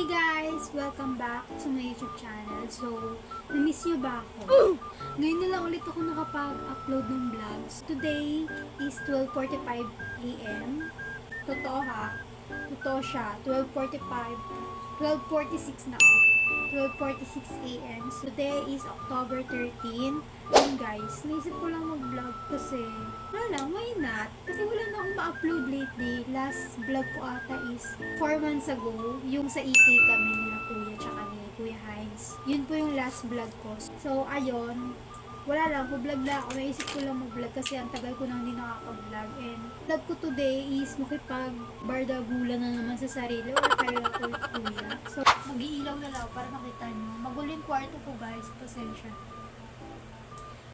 Hey guys! Welcome back to my YouTube channel. So, na-miss nyo ba ako? Ngayon na lang ulit ako nakapag-upload ng vlogs. Today is 12:45 AM. Totoo ha? Totoo siya. 12:45. 12:46 na ako. 12:46 AM. So, today is October 13. And guys, naisip ko lang mag-vlog kasi wala lang, why not? Kasi wala na akong ma-upload lately. Last vlog ko ata is 4 months ago. Yung sa EK kami nila kuya tsaka ni Kuya Hines. Yun po yung last vlog ko. So, ayun. Wala lang, vlog na ako. Naisip ko lang mag-vlog kasi ang tagal ko nang hindi nakaka-vlog. And vlog ko today is makipag-bardagula na naman sa sarili. Wala tayo na kuya. So, mag-iilaw na lang ako para makita nyo. Magulo yung kwarto ko guys. Pasensya.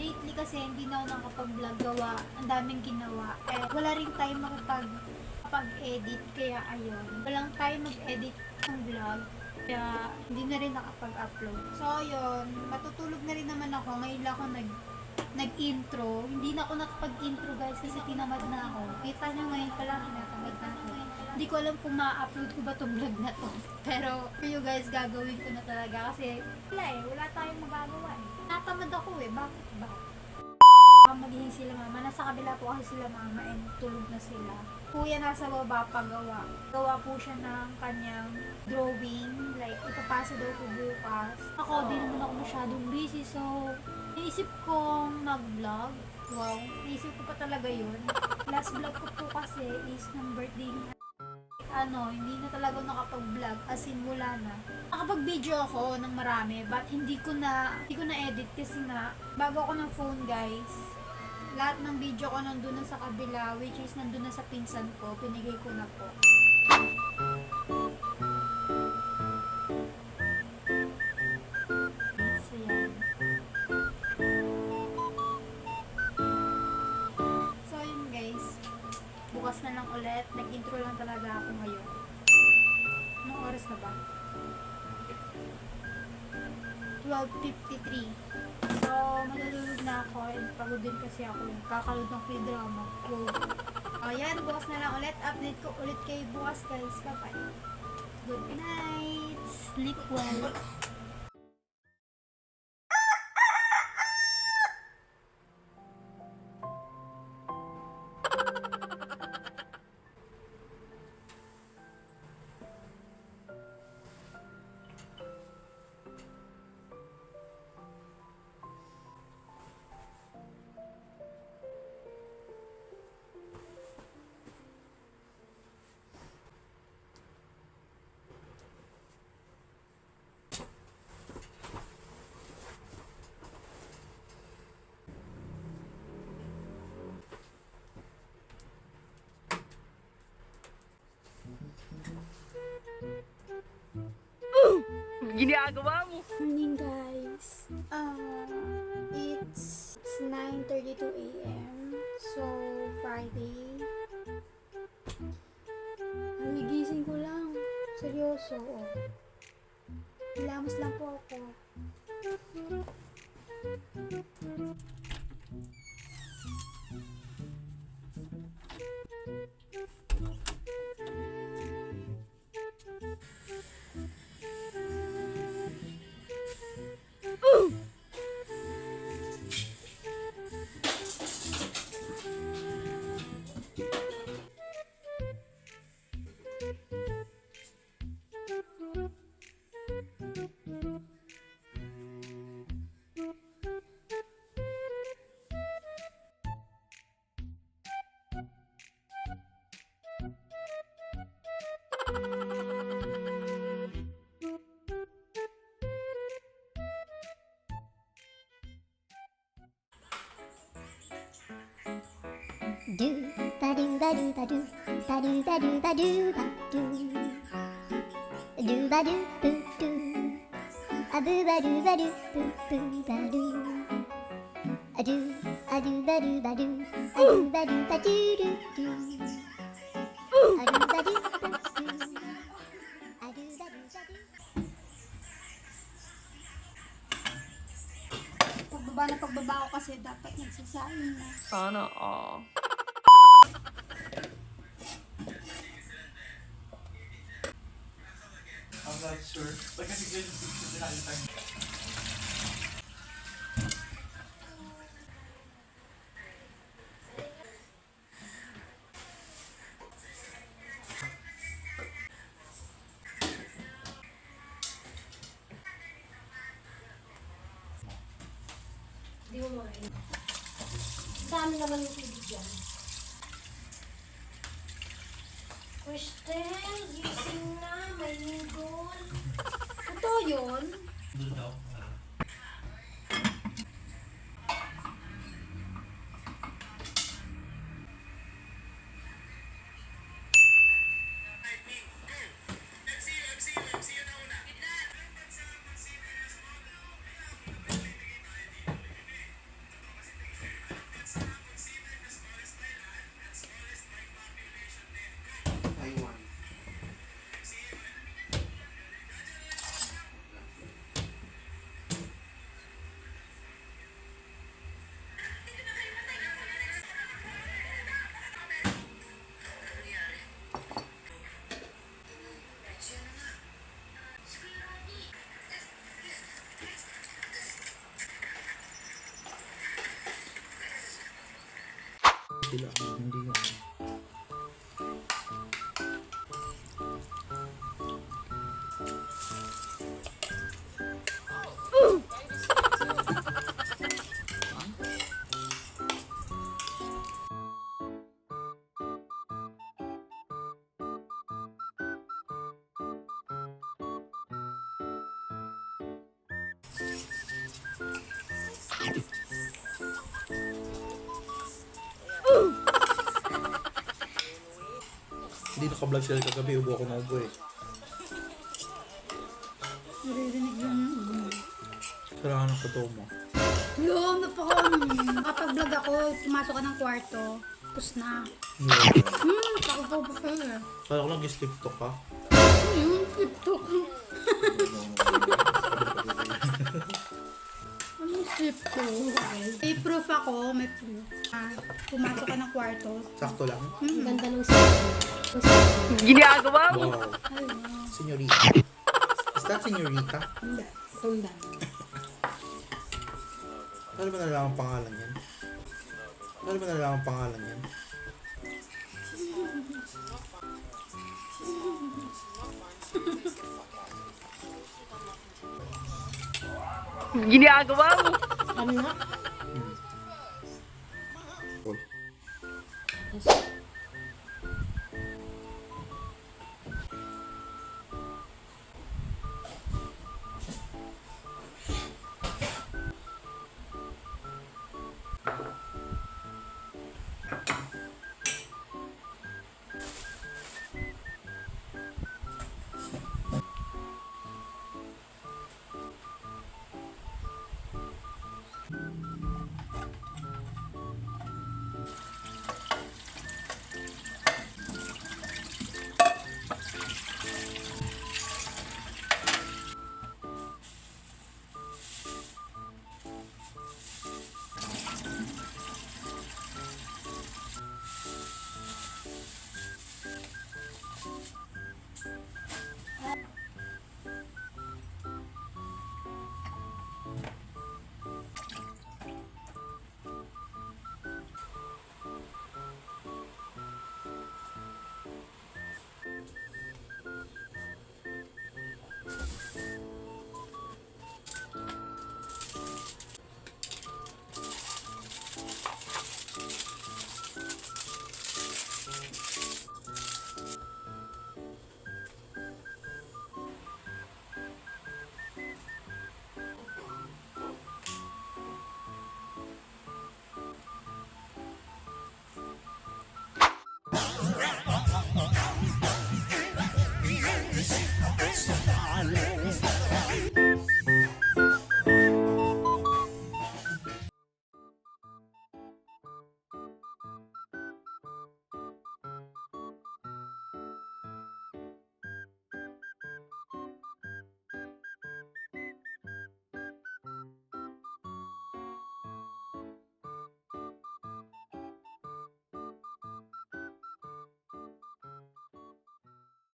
Lately kasi hindi na ako nakapag-vlog gawa. Ang daming ginawa. Eh, wala rin time makapag-edit. Kaya ayun. Walang time mag-edit ng vlog. Kaya hindi na rin nakapag-upload. So ayun. Matutulog na rin naman ako. Ngayon lang ako nag-intro. Hindi na ako nakapag-intro guys kasi tinamad na ako. Kita nyo ngayon pala tinatamad na ako. Hindi ko alam kung ma-upload ko ba tong vlog na to. Pero for you guys, gagawin ko na talaga. Kasi wala tayong magagawa eh. Natamad ako eh. Bakit ba? Magiging sila mama. Nasa kabila po kasi sila mama and tulog na sila. Kuya nasa baba pagawa. Gawa po siya ng kanyang drawing. Like, ipapasa daw ko bukas. Ako, di naman ako masyadong busy. So, naisip kong mag-vlog. Wow, naisip ko pa talaga yun. Last vlog ko po kasi is ng birthday niya. Hindi na talaga nakapag-vlog as in wala na. Nakapag-video ako ng marami but hindi ko na edit kasi nga bago ako ng phone guys. Lahat ng video ko nandun na sa kabila which is nandun na sa pinsan ko. Pinigay ko na po. So yan. So yun guys. Bukas na lang ulit. Nag-intro lang talaga ako ngayon. Anong oras na ba? 12:53. So, matutulog na ako. And pagod din kasi ako. Kakalood ng K-drama. Ayan, bukas na lang ulit. Update ko ulit kayo bukas guys. Bye-bye. Good night. Sleep well. Ginagawa mo. Morning guys. It's 9:32 AM. So, Friday. Nagigising ko lang. Seryoso. Hilamos lang po ako. Do ba do ba do ba do ba do ba do ba do ba do ba do boo do a boo ba do ba do boo boo ba do a do ba do ba do a do ba do ba do do do a do ba do boo do a do ba do ba do. Pagbaba ko kasi dapat nagsasain na. Sana all. I'm not Di mo makain. Dami naman yung tubig dyan. Crystal, gising na, may lingol. Totoo yun? Taiwan. Sila, hindi nga. Hindi naka-vlog sila kagabi, ubo ako na ubo eh. Naririnig yun. Kailangan ng totoo mo. Yung, nakapag-vlog ako, pumasok ka ng kwarto, tapos na. Ako po pa kayo. Kala ko lang gis-tiktok ka. Yung TikTok. Ano yung TikTok? May proof ako, may proof. Pumasok ka ng kwarto. Sakto lang. Ganda ng cellphone. Ginagawa mo. Wow. Senyorita. Is that senyorita? Hindi. Tundan. Ano ba nalaman pangalan yan? Ano ba nalaman pangalan yan? Ginagawa mo. Anak? Cool.